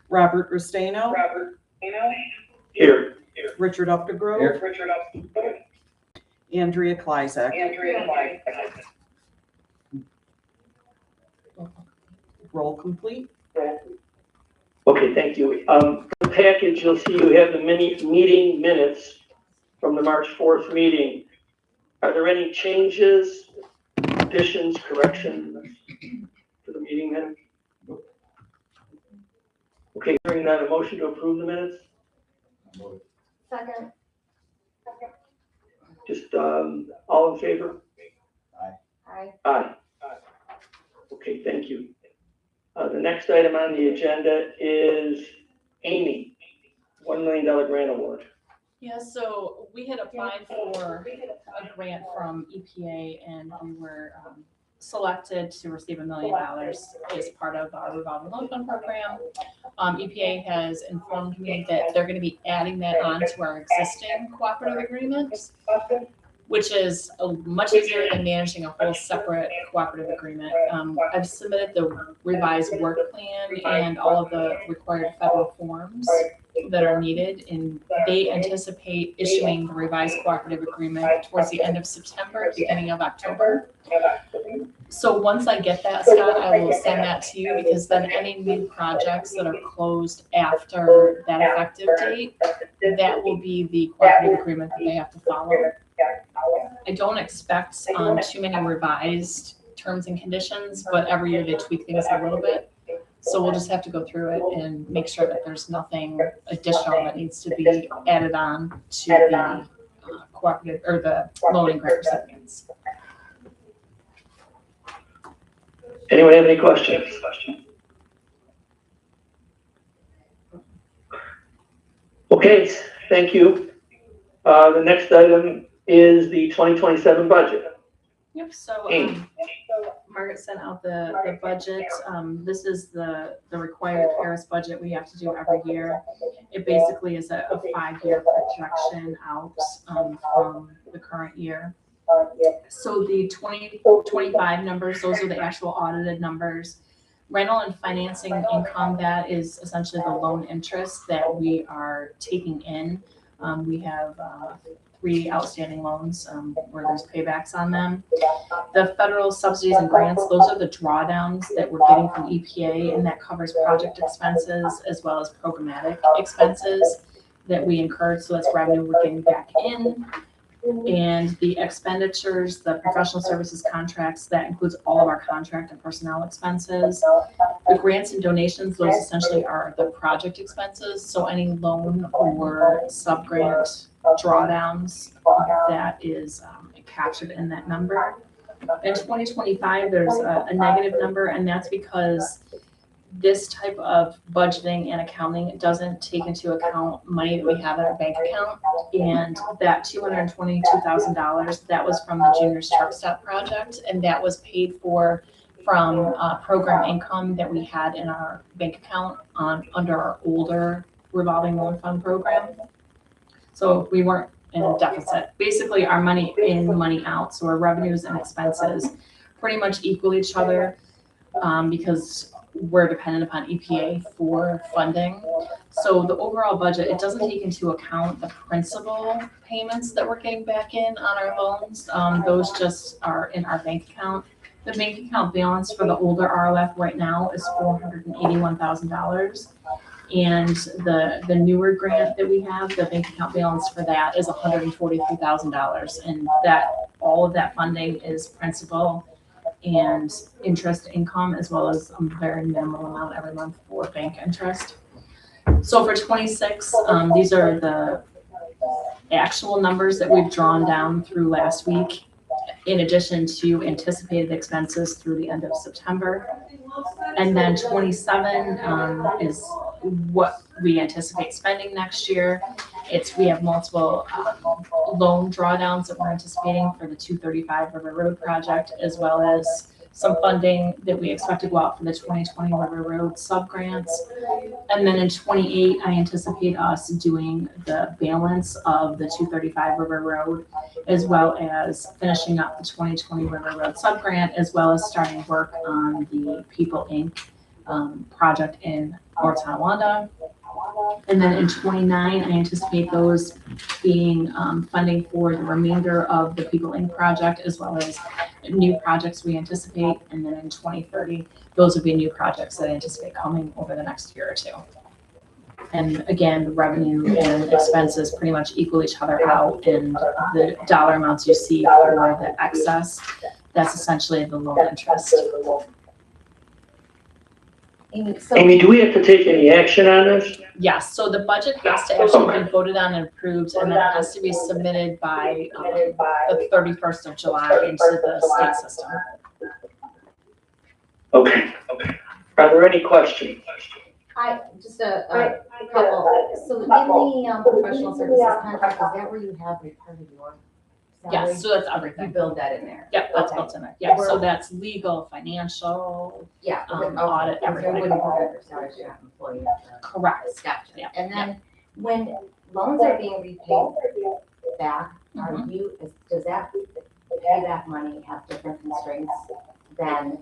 Robert Restaino. Here. Richard Updegrove. Here. Andrea Kleizak. Roll complete. Okay, thank you. The package, you'll see you have the meeting minutes from the March 4th meeting. Are there any changes, additions, corrections to the meeting minutes? Okay, hearing that, a motion to approve the minutes? Second. Just all in favor? Aye. Aye. Okay, thank you. The next item on the agenda is Amy, $1 million grant award. Yeah, so we had applied for a grant from EPA and we were selected to receive $1 million as part of our revolving loan fund program. EPA has informed me that they're going to be adding that on to our existing cooperative agreement, which is much easier than managing a whole separate cooperative agreement. I've submitted the revised work plan and all of the required federal forms that are needed, and they anticipate issuing the revised cooperative agreement towards the end of September, beginning of October. So once I get that, Scott, I will send that to you, because then any new projects that are closed after that effective date, that will be the cooperative agreement that they have to follow. I don't expect too many revised terms and conditions, but every year they tweak things a little bit. So we'll just have to go through it and make sure that there's nothing additional that needs to be added on to the cooperative or the loan and grant recipients. Anyone have any questions? Okay, thank you. The next item is the 2027 budget. Yep, so Margaret sent out the budget. This is the required Paris budget we have to do every year. It basically is a 5-year projection out from the current year. So the 2025 numbers, those are the actual audited numbers. Rental and financing income, that is essentially the loan interest that we are taking in. We have 3 outstanding loans where there's paybacks on them. The federal subsidies and grants, those are the drawdowns that we're getting from EPA, and that covers project expenses as well as programmatic expenses that we incurred. So that's revenue we're getting back in. And the expenditures, the professional services contracts, that includes all of our contract and personnel expenses. The grants and donations, those essentially are the project expenses. So any loan or sub-grant drawdowns, that is captured in that number. In 2025, there's a negative number, and that's because this type of budgeting and accounting doesn't take into account money that we have in our bank account. And that $222,000, that was from the Juniors Truck Stop project, and that was paid for from program income that we had in our bank account under our older revolving loan fund program. So we weren't in a deficit. Basically, our money in, money out. So our revenues and expenses pretty much equal each other because we're dependent upon EPA for funding. So the overall budget, it doesn't take into account the principal payments that we're getting back in on our loans. Those just are in our bank account. The bank account balance for the older RLF right now is $481,000. And the newer grant that we have, the bank account balance for that is $143,000. And that all of that funding is principal and interest income, as well as a very minimal amount every month for bank interest. So for 26, these are the actual numbers that we've drawn down through last week, in addition to anticipated expenses through the end of September. And then 27 is what we anticipate spending next year. We have multiple loan drawdowns that we're anticipating for the 235 River Road project, as well as some funding that we expect to go out for the 2020 River Road subgrants. And then in 28, I anticipate us doing the balance of the 235 River Road, as well as finishing up the 2020 River Road subgrant, as well as starting work on the People Inc. Project in or Tonawanda. And then in 29, I anticipate those being funding for the remainder of the People Inc. project, as well as new projects we anticipate. And then in 2030, those would be new projects that I anticipate coming over the next year or two. And again, the revenue and expenses pretty much equal each other out, and the dollar amounts you see for the excess, that's essentially the loan interest. Amy, do we have to take any action on this? Yes, so the budget has to actually be voted on and approved, and then it has to be submitted by the 31st of July into the state system. Okay. Are there any questions? Just a couple. So in the professional services contract, is that where you have a part of your salary? Yes, so that's You everything. build that in there? Yep, that's Okay. built in there. Yeah, so that's legal, financial, Yeah. audit, everything. I wouldn't put your salary, you're not employee. Correct. Gotcha. Yeah, And then when loans are being repaid back, does that payback money have different constraints than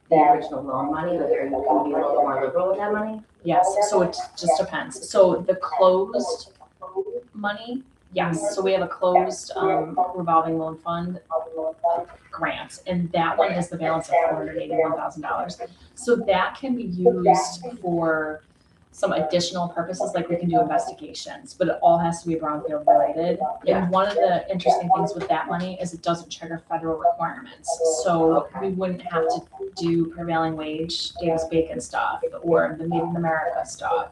the original loan money? Or are you going to be a little more liberal with that money? Yes, so it just depends. So the closed money, yes, so we have a closed revolving loan fund grant, and that one is the balance of $481,000. So that can be used for some additional purposes, like we can do investigations, but it all has to be Brownfield related. Yeah. And one of the interesting things with that money is it doesn't trigger federal requirements. So we wouldn't have to do prevailing wage, Davis-Bacon stuff, or the Made in America stuff.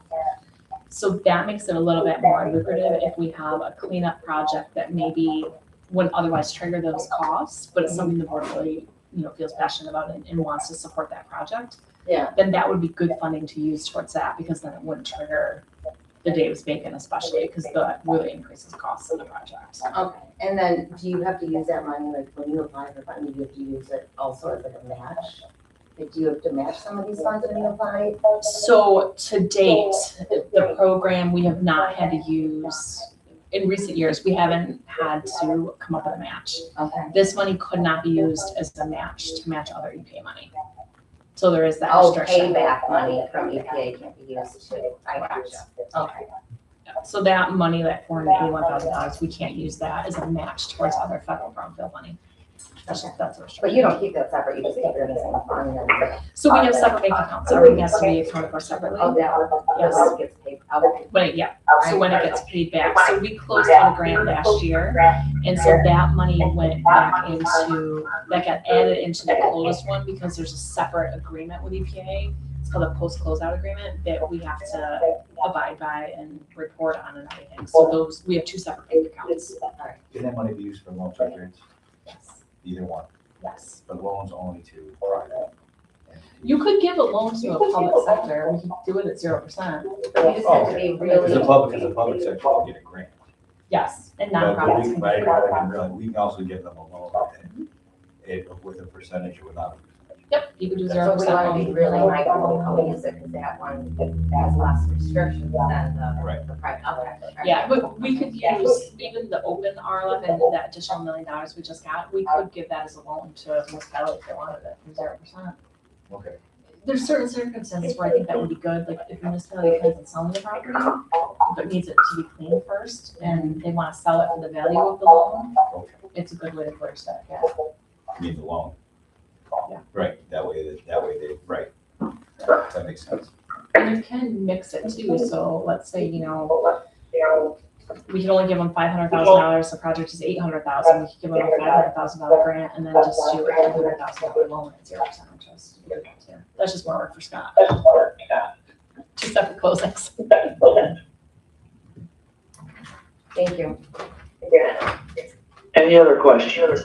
So that makes it a little bit more lucrative if we have a cleanup project that maybe wouldn't otherwise trigger those costs, but it's something the board really, feels passionate about and wants to support that project. Yeah. Then that would be good funding to use towards that, because then it wouldn't trigger the Davis-Bacon especially, because that really increases costs of the project. Okay, and then do you have to use that money, like when you apply for funding, do you have to use it also as like a match? Like, do you have to match some of these funds when you apply? So to date, the program we have not had to use, in recent years, we haven't had to come up with a match. Okay. This money could not be used as a match to match other EPA money. So there is that Oh, restriction. payback money from EPA can't be used to, I gotcha. Okay. So that money, that $481,000, we can't use that as a match towards other federal Brownfield money. That's a restriction. But you don't keep that separate, you just keep it in the same fund and. So we have separate bank accounts, everything has to be accounted for separately. Oh, that one, Yes. yes, gets paid, okay. But yeah, so when it gets paid back, so we closed out a grant last year, and so that money went back into, that got added into the closed one, because there's a separate agreement with EPA. It's called a post-closeout agreement that we have to abide by and report on and everything. So those, we have two separate bank accounts. Can that money be used for loans or grants? Yes. Either one, Yes. but loans only to private. You could give a loan to a public sector, we could do it at 0%. But you just have to be Because the really, public sector will get a grant. Yes, and But nonprofits we can can, do it. we can also give them a loan with a percentage or without a percentage. Yep, you could do so 0% we want to loan. be really mindful of how we use it, because that one has less restrictions than Right. the private, okay. Yeah, but we could use even the open RLF and that additional $1 million we just got, we could give that as a loan to municipality if they wanted it from 0%. Okay. There's certain circumstances where I think that would be good, like if a municipality plans on selling the property, but needs it to be cleaned first, and they want to sell it for the value of the loan, Okay. it's a good way to bridge that gap. Need the loan. Yeah. Right, that way they, right. That makes sense. And you can mix it too, so let's say, we can only give them $500,000, the project is $800,000, we could give them a $500,000 grant, and then just do a $200,000 loan at 0% interest. Yeah, that's just more work for Scott. Two separate closings. Thank you. Any other questions?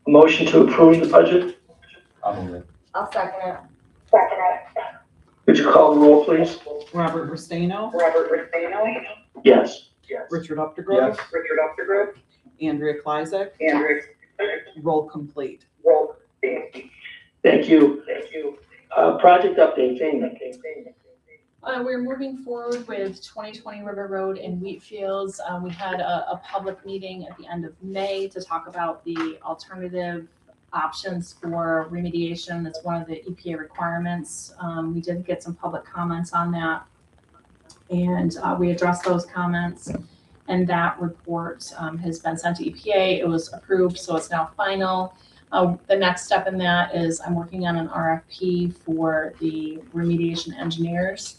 Motion to approve the budget? I'll move it. I'll second it. Would you call the roll, please? Robert Restaino, Yes. Richard Updegrove, Yes. Andrea Kleizak, roll complete. Thank you. Project update, Amy. We're moving forward with 2020 River Road and Wheatfields. We had a public meeting at the end of May to talk about the alternative options for remediation. That's one of the EPA requirements. We did get some public comments on that. And we addressed those comments, and that report has been sent to EPA. It was approved, so it's now final. The next step in that is I'm working on an RFP for the remediation engineers.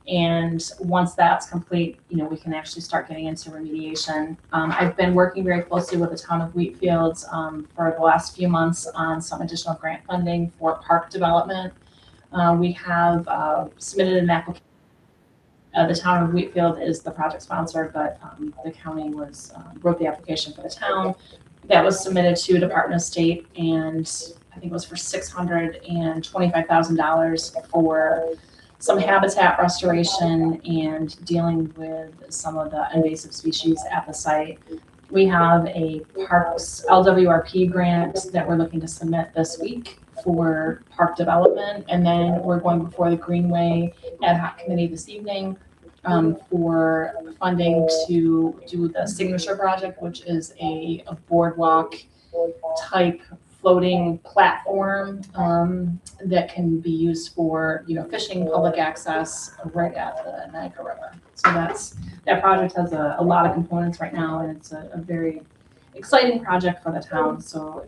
And once that's complete, you know, we can actually start getting into remediation. I've been working very closely with the town of Wheatfield for the last few months on some additional grant funding for park development. We have submitted an application. The town of Wheatfield is the project sponsor, but the county wrote the application for the town. That was submitted to Department of State, and I think it was for $625,000 for some habitat restoration and dealing with some of the invasive species at the site. We have a parks LWRP grant that we're looking to submit this week for park development, and then we're going before the Greenway Ad Hoc Committee this evening for funding to do the signature project, which is a boardwalk type floating platform that can be used for, you know, fishing, public access right at the Niagara River. So that project has a lot of components right now, and it's a very exciting project for the town. So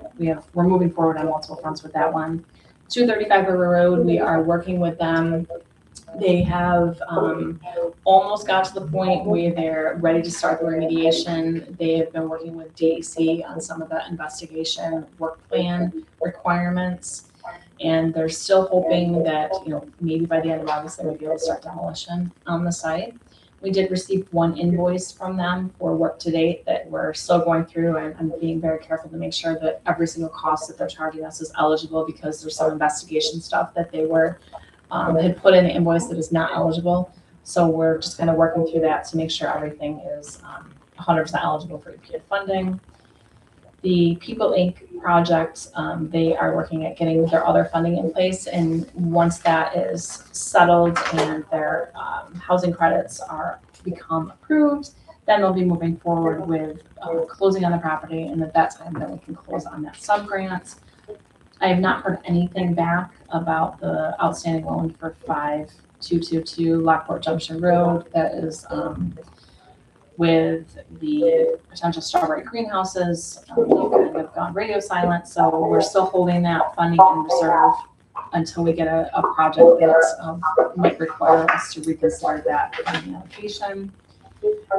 we're moving forward on multiple fronts with that one. 235 River Road, we are working with them. They have almost got to the point where they're ready to start the remediation. They have been working with DEC on some of the investigation work plan requirements. And they're still hoping that, you know, maybe by the end of August, they would be able to start demolition on the site. We did receive one invoice from them for work to date that we're still going through, and I'm being very careful to make sure that every single cost that they're charging us is eligible, because there's some investigation stuff that they had put in the invoice that is not eligible. So we're just kind of working through that to make sure everything is 100% eligible for EPA funding. The People Inc. project, they are working at getting their other funding in place, and once that is settled and their housing credits become approved, then they'll be moving forward with closing on the property, and at that time, then we can close on that sub-grant. I have not heard anything back about the outstanding loan for 5222 Lockport Junction Road. That is with the potential strawberry greenhouses. They've kind of gone radio silent, so we're still holding that funding in reserve until we get a project that might require us to reconsider that funding allocation.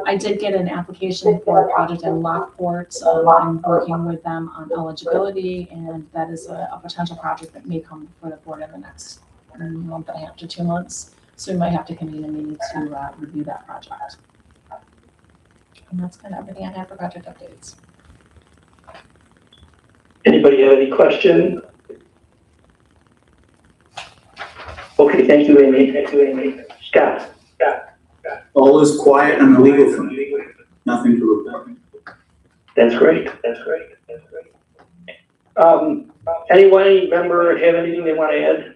I did get an application for a project in Lockport. I'm working with them on eligibility, and that is a potential project that may come before the board in the next month and a half to 2 months. So we might have to convene a meeting to review that project. And that's kind of everything I have for project updates. Anybody have any question? Okay, thank you, Amy. Scott. All is quiet on the legal front. Nothing to report. That's great. Any member have anything they want to add?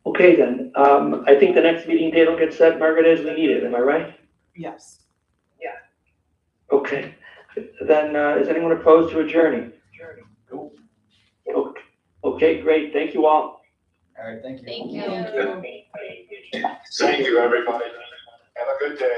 Okay, then. I think the next meeting date will get set, Margaret, as we need it. Am I right? Yes. Okay. Then, is anyone opposed to adjourning? Cool. Okay, great. Thank you all. All right, thank you. Thank you. Thank you. Thank you, everybody. Have a good day.